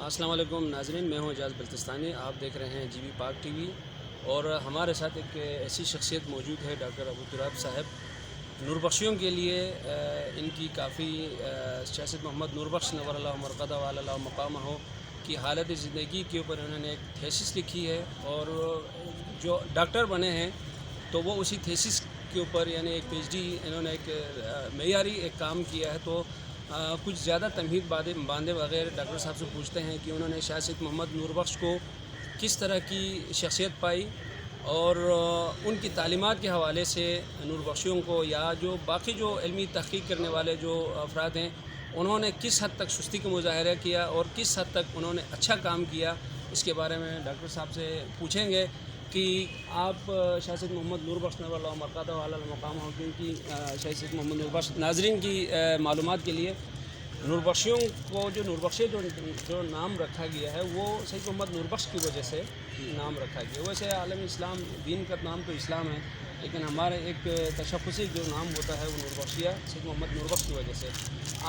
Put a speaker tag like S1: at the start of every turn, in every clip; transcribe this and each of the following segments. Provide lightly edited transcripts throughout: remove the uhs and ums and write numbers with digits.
S1: السلام علیکم ناظرین، میں ہوں اعجاز بلتستانی. آپ دیکھ رہے ہیں جی بی پاک ٹی وی. اور ہمارے ساتھ ایک ایسی شخصیت موجود ہے، ڈاکٹر ابو تراب صاحب. نوربخشیوں کے لیے ان کی کافی سیاست محمد نوربخش نور اللہ مرقدہ وعلی اللہ مقامہ ہو کی حالت زندگی کے اوپر انہوں نے ایک تھیسس لکھی ہے، اور جو ڈاکٹر بنے ہیں تو وہ اسی تھیسس کے اوپر یعنی ایک پی ایچ ڈی انہوں نے ایک معیاری ایک کام کیا ہے. تو کچھ زیادہ تمہید باندھے بغیر ڈاکٹر صاحب سے پوچھتے ہیں کہ انہوں نے شاہ سید محمد نوربخش کو کس طرح کی شخصیت پائی، اور ان کی تعلیمات کے حوالے سے نوربخشیوں کو یا جو باقی جو علمی تحقیق کرنے والے جو افراد ہیں انہوں نے کس حد تک سستی کا مظاہرہ کیا اور کس حد تک انہوں نے اچھا کام کیا، اس کے بارے میں ڈاکٹر صاحب سے پوچھیں گے کہ آپ شاہ سید محمد نوربخش نور اللہ مرقدہ وعلی المقام ہوں. کیونکہ شاہ سید محمد نوربخش ناظرین کی معلومات کے لیے نوربخشیوں کو جو نام رکھا گیا ہے وہ سید محمد نوربخش کی وجہ سے نام رکھا گیا. ویسے عالم اسلام دین کا نام تو اسلام ہے، لیکن ہمارے ایک تشخصی جو نام ہوتا ہے وہ نوربخشیہ سید محمد نوربخش کی وجہ سے.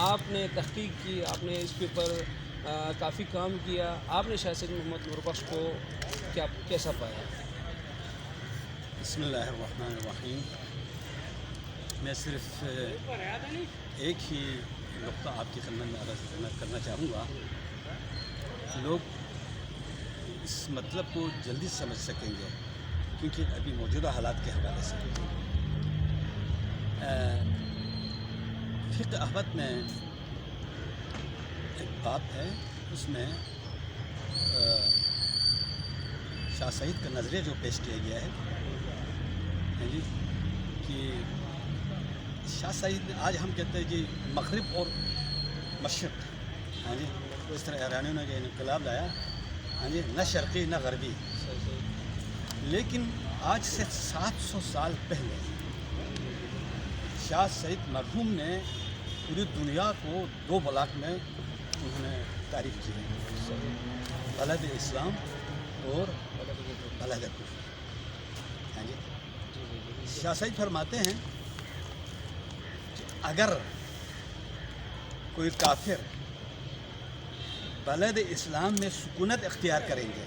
S1: آپ نے تحقیق کی، آپ نے اس کے اوپر کافی کام کیا. آپ نے شاہ سید محمد نوربخش کو کیسا پایا؟
S2: بسم اللہ الرحمن الرحیم. میں صرف ایک ہی نقطہ آپ کی خدمت میں عرض کرنا چاہوں گا. لوگ اس مطلب کو جلدی سمجھ سکیں گے کیونکہ ابھی موجودہ حالات کے حوالے سے فقہ احمد میں ایک بات ہے، اس میں شاہ سعید کا نظریہ جو پیش کیا گیا ہے جی کہ شاہ سعید آج ہم کہتے ہیں جی مغرب اور مشرق، ہاں جی اس طرح ایرانیوں نے جو انقلاب لایا، ہاں جی نہ شرقی نہ غربی. لیکن آج سے 700 سال پہلے شاہ سعید مرحوم نے پوری دنیا کو 2 بلاک میں انہوں نے تعریف کی ہے، بلد اسلام اور بلد کفر. ہاں جی شاہ سعید فرماتے ہیں کہ اگر کوئی کافر بلد اسلام میں سکونت اختیار کریں گے،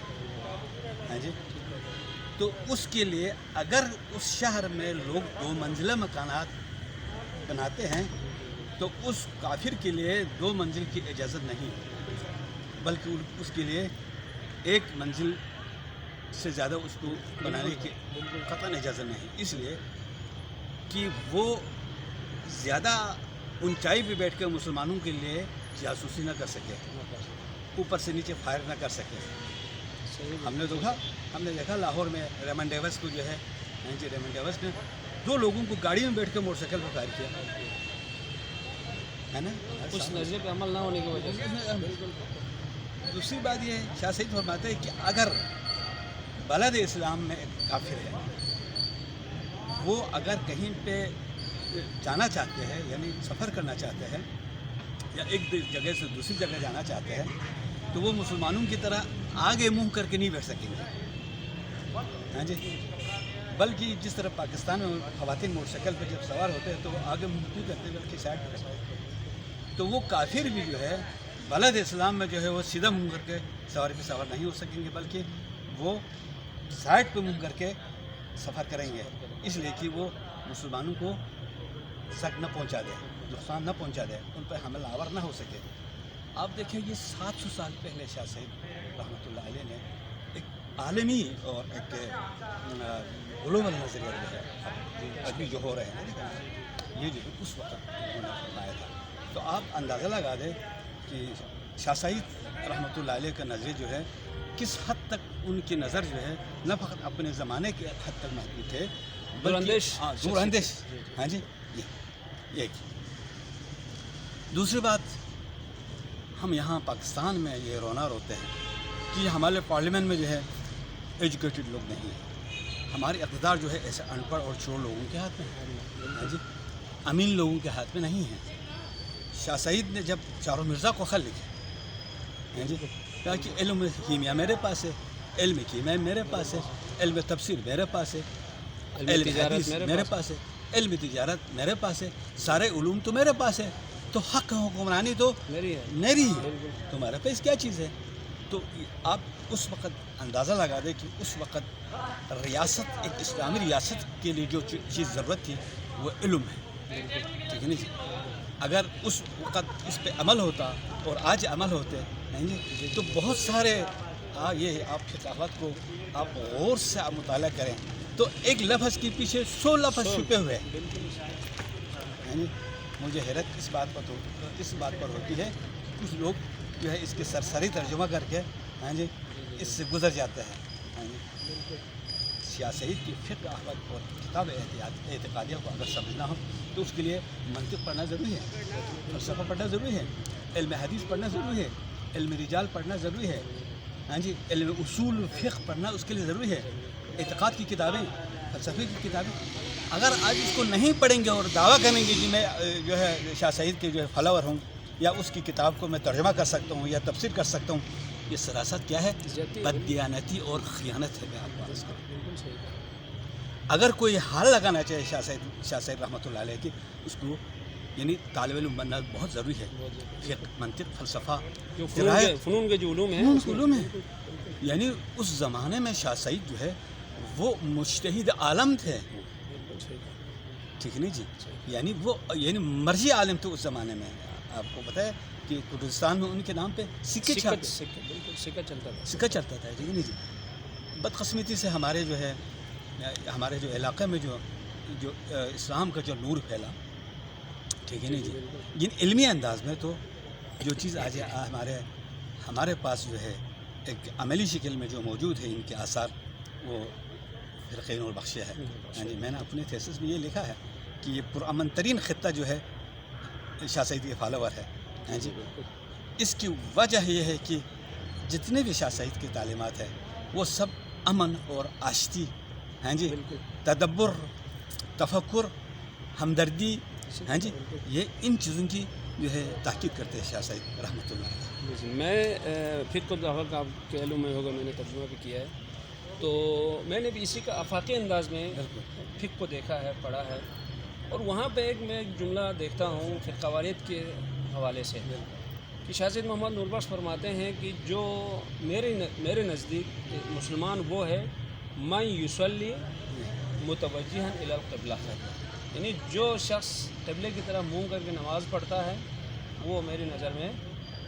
S2: ہاں جی تو اس کے لیے اگر اس شہر میں لوگ 2 منزلہ مکانات بناتے ہیں تو اس کافر کے لیے 2 منزل کی اجازت نہیں، بلکہ اس کے لیے 1 منزل سے زیادہ اس کو بنانے کی قطعاً اجازت نہیں. اس لیے کہ وہ زیادہ اونچائی پہ بیٹھ کر مسلمانوں کے لیے جاسوسی نہ کر سکے، اوپر سے نیچے فائر نہ کر سکے. ہم نے دیکھا لاہور میں ریمن ڈیوس کو جو ہے ریمن ڈیوس نے 2 لوگوں کو گاڑی میں بیٹھ کر موٹر سائیکل پر فائر کیا ہے نا،
S1: اس نظریے پہ عمل نہ ہونے کی وجہ سے.
S2: دوسری بات یہ ہے شاہ سعید فرماتے ہیں کہ اگر بلد اسلام میں ایک کافر ہے، وہ اگر کہیں پہ جانا چاہتے ہیں یعنی سفر کرنا چاہتے ہیں یا ایک جگہ سے دوسری جگہ جانا چاہتے ہیں تو وہ مسلمانوں کی طرح آگے منہ کر کے نہیں بیٹھ سکیں گے، ہاں جی بلکہ جس طرح پاکستان میں خواتین موٹر سائیکل پہ جب سوار ہوتے ہیں تو وہ آگے منہ نہیں کرتے بلکہ سائڈ پہ کرتے ہیں. تو وہ کافر بھی جو ہے بلد اسلام میں جو ہے وہ سیدھا منہ کر کے سواری پہ سوار نہیں ہو سکیں گے، بلکہ وہ سائڈ پہ منہ کر کے سفر کریں گے، اس لیے کہ وہ مسلمانوں کو سٹ نہ پہنچا دے، نقصان نہ پہنچا دے، ان پہ حملہ آور نہ ہو سکے. آپ دیکھیں یہ 700 سال پہلے شاہ سعید رحمۃ اللہ علیہ نے ایک عالمی اور ایک گلوبل نظریہ جو ہے ابھی جو ہو رہے ہیں یہ جو ہے اس وقت انہوں نے فرمایا تھا. تو آپ اندازہ لگا دیں کہ شاہ سعید رحمۃ اللہ علیہ کا نظریہ جو ہے کس حد تک ان کی نظر جو ہے نہ فقط اپنے زمانے کے حد تک محدود تھے، دور اندیش. ہاں جی یہ دوسری بات، ہم یہاں پاکستان میں یہ رونا روتے ہیں کہ ہمارے پارلیمنٹ میں جو ہے ایجوکیٹڈ لوگ نہیں ہیں، ہماری اقتدار جو ہے ایسے ان پڑھ اور چور لوگوں کے ہاتھ میں ہے، ہاں جی امین لوگوں کے ہاتھ میں نہیں ہے. شاہ سعید نے جب چاروں مرزا کو خط لکھے، ہاں جی کہا کہ علم کیمیا میرے پاس ہے، علم کیمیا میرے پاس ہے، علم تفسیر میرے پاس ہے، علم حدیث میرے پاس ہے، علم تجارت میرے پاس ہے، سارے علوم تو میرے پاس ہے، تو حق حکمرانی تو میری ہے، تمہارے پاس کیا چیز ہے؟ تو آپ اس وقت اندازہ لگا دیں کہ اس وقت ریاست، ایک اسلامی ریاست کے لیے جو چیز ضرورت تھی وہ علم ہے، ٹھیک ہے نا جی. اگر اس وقت اس پہ عمل ہوتا اور آج عمل ہوتے ہیں جی تو بہت سارے یہ آپ ثقافت کو آپ غور سے آپ مطالعہ کریں تو ایک لفظ کے پیچھے 100 لفظ چھپے ہوئے ہیں. مجھے حیرت اس بات پر ہوتی ہے کچھ لوگ جو ہے اس کے سرسری ترجمہ کر کے جی اس سے گزر جاتے ہیں. شاہ سعید کی فقہ احمد اور کتاب اعتقادیہ کو اگر سمجھنا ہو تو اس کے لیے منطق پڑھنا ضروری ہے، فلسفہ پڑھنا ضروری ہے، علم حدیث پڑھنا ضروری ہے، علم رجال پڑھنا ضروری ہے، جی علم اصول فقہ پڑھنا اس کے لیے ضروری ہے، اعتقاد کی کتابیں، فلسفے کی کتابیں. اگر آج اس کو نہیں پڑھیں گے اور دعویٰ کریں گے کہ میں جو ہے شاہ سعید کے جو ہے فالوور ہوں یا اس کی کتاب کو میں ترجمہ کر سکتا ہوں یا تفسیر کر سکتا ہوں، یہ سراست کیا ہے؟ بددیانتی اور خیانت ہے. میں آپ کو عرض کروں اگر کوئی حال لگانا چاہے شاہ سعید رحمۃ اللہ علیہ کی، اس کو یعنی طالب علم بننا بہت ضروری ہے. فقہ، منطق، فلسفہ،
S1: فنون کے جو علوم ہیں
S2: یعنی اس زمانے میں شاہ سعید جو ہے وہ مجتہد عالم تھے، ٹھیک ہے نا جی. یعنی وہ مرجع عالم تھے اس زمانے میں. آپ کو پتہ ہے کہ کردستان میں ان کے نام پہ سکہ چلتا تھا، ٹھیک ہے نا جی. بدقسمتی سے ہمارے جو علاقے میں جو اسلام کا جو نور پھیلا، ٹھیک ہے نا جی، جن علمی انداز میں تو جو چیز آج ہمارے پاس جو ہے ایک عملی شکل میں جو موجود ہے ان کے آثار، وہ فرقین البخشیہ ہے. جی میں نے اپنے تھیسس میں یہ لکھا ہے کہ یہ پرامن ترین خطہ جو ہے شاہ سعید کے فالوور ہے. جی اس کی وجہ یہ ہے کہ جتنے بھی شاہ سعید کی تعلیمات ہیں وہ سب امن اور آشتی ہیں جی، تدبر، تفکر، ہمدردی، ہیں جی، یہ ان چیزوں کی جو ہے تحقیق کرتے ہیں شاہ سعید رحمۃ اللہ علیہ.
S1: میں فقہ دعوت کا آپ کے علم میں ہوگا، میں نے ترجمہ بھی کیا ہے، تو میں نے بھی اسی کا آفاقی انداز میں فقہ کو دیکھا ہے، پڑھا ہے. اور وہاں پہ میں ایک جملہ دیکھتا ہوں فقہ واریت کے حوالے سے کہ شاہ سید محمد نوربخش فرماتے ہیں کہ جو میرے نزدیک مسلمان وہ ہے من یصلی متوجہا الی القبلہ، یعنی جو شخص قبلے کی طرف منہ کر کے نماز پڑھتا ہے وہ میری نظر میں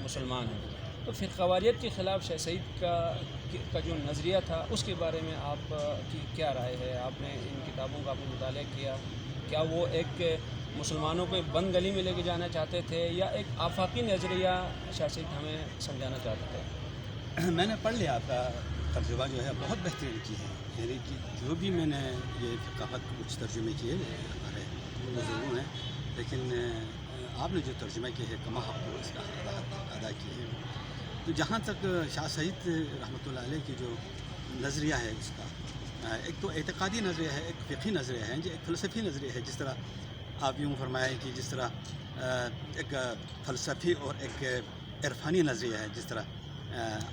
S1: مسلمان ہے. تو فرقہ واریت کے خلاف شاہ سعید کا جو نظریہ تھا اس کے بارے میں آپ کی کیا رائے ہے؟ آپ نے ان کتابوں کا مطالعہ کیا، کیا وہ ایک مسلمانوں کو بند گلی میں لے کے جانا چاہتے تھے یا ایک آفاقی نظریہ شاہ سعید ہمیں سمجھانا چاہتے تھے؟
S2: میں نے پڑھ لیا، آپ کا ترجمہ جو ہے بہت بہترین کی ہے. یعنی کہ جو بھی میں نے یہ ثقافت کو کچھ ترجمے کیے ہمارے بزرگوں ہیں، لیکن آپ نے جو ترجمہ کیے ہے کما حق کو اس کا ادا کیے ہیں. تو جہاں تک شاہ سعید رحمۃ اللہ علیہ کی جو نظریہ ہے اس کا، ایک تو اعتقادی نظریہ ہے، ایک فقہی نظریہ ہے جی، ایک فلسفی نظریہ ہے. جس طرح آپ یوں فرمائے کہ جس طرح ایک فلسفی اور ایک عرفانی نظریہ ہے، جس طرح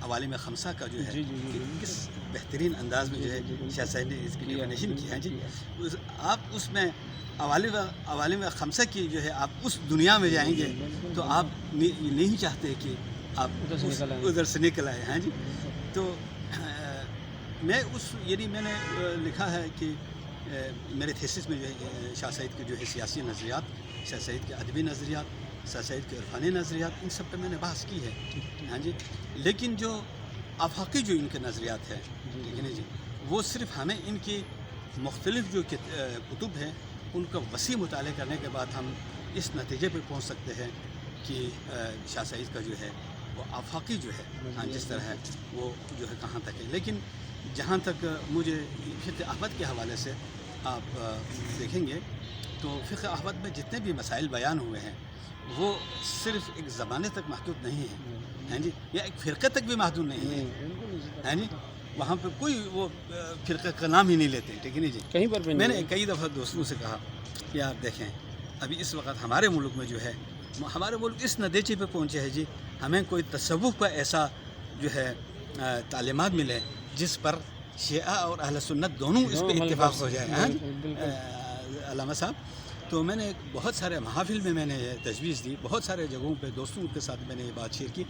S2: عوالم خمسہ کا جو ہے کس بہترین انداز میں جو ہے شاہ سعید نے اس کی ڈیفینیشن کی ہے جی. آپ اس میں عوالم خمسہ کی جو ہے آپ اس دنیا میں جائیں گے تو آپ نہیں چاہتے کہ آپ ادھر سے نکل آئے ہیں جی. تو میں میں نے لکھا ہے کہ میرے تھیسس میں جو ہے شاہ سعید کے جو ہے سیاسی نظریات، شاہ سعید کے ادبی نظریات، شاہ سعید کے عرفانی نظریات، ان سب پہ میں نے بحث کی ہے ہاں جی. لیکن جو آفاقی جو ان کے نظریات ہیں، ٹھیک ہے نا جی، وہ صرف ہمیں ان کی مختلف جو کتب ہیں ان کا وسیع مطالعہ کرنے کے بعد ہم اس نتیجے پہ پہنچ سکتے ہیں کہ شاہ سعید کا جو ہے وہ آفاقی جو ہے ہاں جس طرح ہے وہ جو ہے کہاں تک ہے. لیکن جہاں تک مجھے فقہ احمد کے حوالے سے آپ دیکھیں گے تو فقہ احمد میں جتنے بھی مسائل بیان ہوئے ہیں وہ صرف ایک زمانے تک محدود نہیں ہیں ہیں جی، یا ایک فرقے تک بھی محدود نہیں ہیں جی. وہاں پہ کوئی وہ فرقے کا نام ہی نہیں لیتے، ٹھیک ہے نا جی.
S1: کہیں پر
S2: میں نے کئی دفعہ دوستوں سے کہا کہ آپ دیکھیں ابھی اس وقت ہمارے ملک میں جو ہے، ہمارے ملک اس نتیجے پہ پہنچے ہے جی، ہمیں کوئی تصوف کا ایسا جو ہے تعلیمات ملے جس پر شیعہ اور اہل سنت دونوں اس پہ اتفاق ہو جائے. علامہ صاحب تو میں نے بہت سارے محافل میں نے تجویز دی، بہت سارے جگہوں پہ دوستوں کے ساتھ میں نے یہ بات شیئر کی.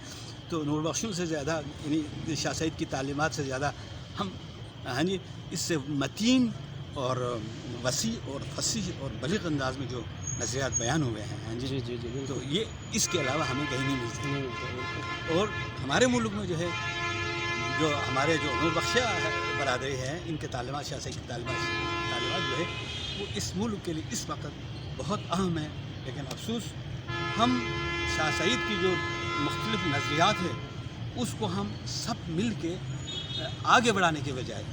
S2: تو نور بخشوں سے زیادہ یعنی شاہ سعید کی تعلیمات سے زیادہ ہم ہاں جی اس سے متین اور وسیع اور فصیح اور بلیغ انداز میں جو نظریات بیان ہوئے ہیں ہاں جی
S1: جی
S2: تو یہ اس کے علاوہ ہمیں کہیں نہیں ملتی. اور ہمارے ملک میں جو ہے جو ہمارے جو نور بخشیہ برادری ہے ان کے تعلیمات شاہ سعید کی تعلیمات جو ہے وہ اس ملک کے لیے اس وقت بہت اہم ہے. لیکن افسوس ہم شاہ سعید کی جو مختلف نظریات ہے اس کو ہم سب مل کے آگے بڑھانے کے بجائے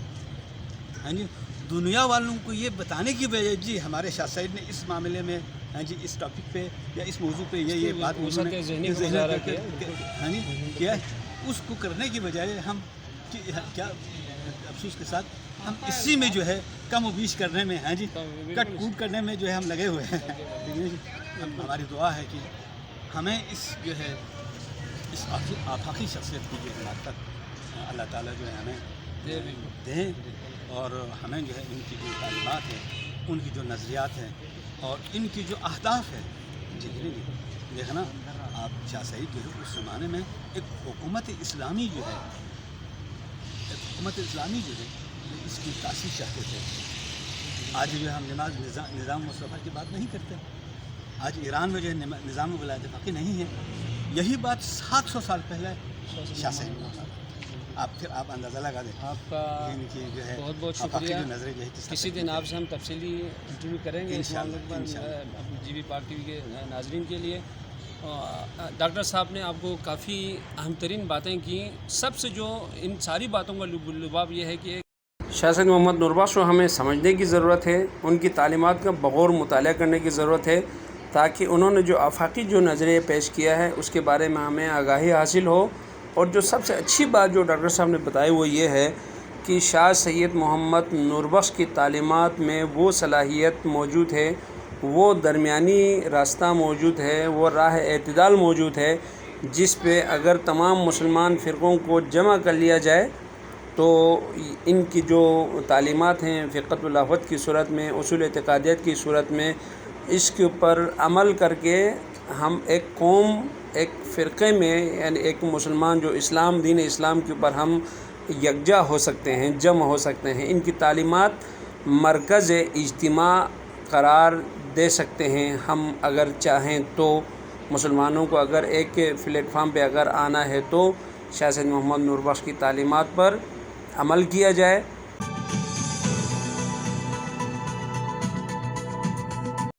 S2: ہاں جی دنیا والوں کو یہ بتانے کی بجائے جی ہمارے شاہ سعید نے اس معاملے میں ہاں جی اس ٹاپک پہ یا اس موضوع پہ یہ بات ہاں جی کیا اس کو کرنے کی بجائے ہم کیا افسوس کے ساتھ ہم اسی میں جو ہے کم و بیش کرنے میں ہاں جی کٹ کوٹ کرنے میں جو ہے ہم لگے ہوئے ہیں. ہماری دعا ہے کہ ہمیں اس جو ہے اس آفاقی شخصیت کی جو حمایت اللہ تعالیٰ جو ہے ہمیں دیں اور ہمیں جو ہے ان کی جو تعلیمات ہیں ان کی جو نظریات ہیں اور ان کی جو اہداف ہے جی دیکھنا آپ شاہ سعید جو ہے اس زمانے میں ایک حکومت اسلامی جو ہے اس کی تاسیس چاہتے تھے. آج جو ہے ہم نظام مصطفیٰ کی بات نہیں کرتے. آج ایران میں جو ہے نظام ولایت فقیہ نہیں ہے. یہی بات 700 سال پہلے شاہ سعید میں تھا. آپ اندازہ لگا دیں.
S1: آپ کا
S2: ان کی جو ہے
S1: بہت بہت شکریہ.
S2: جو
S1: کسی دن آپ سے ہم تفصیلی انٹرویو کریں گے اس معاملے پر جی بی پاک ٹی وی کے ناظرین کے لیے. ڈاکٹر صاحب نے آپ کو کافی اہم ترین باتیں کی. سب سے جو ان ساری باتوں کا لباب یہ ہے کہ شاہ سید محمد نور بخش کو ہمیں سمجھنے کی ضرورت ہے. ان کی تعلیمات کا بغور مطالعہ کرنے کی ضرورت ہے تاکہ انہوں نے جو آفاقی جو نظریہ پیش کیا ہے اس کے بارے میں ہمیں آگاہی حاصل ہو. اور جو سب سے اچھی بات جو ڈاکٹر صاحب نے بتائی وہ یہ ہے کہ شاہ سید محمد نور بخش کی تعلیمات میں وہ صلاحیت موجود ہے، وہ درمیانی راستہ موجود ہے، وہ راہ اعتدال موجود ہے جس پہ اگر تمام مسلمان فرقوں کو جمع کر لیا جائے تو ان کی جو تعلیمات ہیں فقہ الہوت کی صورت میں، اصول اعتقادیت کی صورت میں، اس کے اوپر عمل کر کے ہم ایک قوم ایک فرقے میں یعنی ایک مسلمان جو اسلام دین اسلام کے اوپر ہم یکجا ہو سکتے ہیں، جمع ہو سکتے ہیں. ان کی تعلیمات مرکز اجتماع قرار دے سکتے ہیں ہم اگر چاہیں تو. مسلمانوں کو اگر ایک پلیٹ فارم پہ اگر آنا ہے تو شاہ سید محمد نور بخش کی تعلیمات پر عمل کیا جائے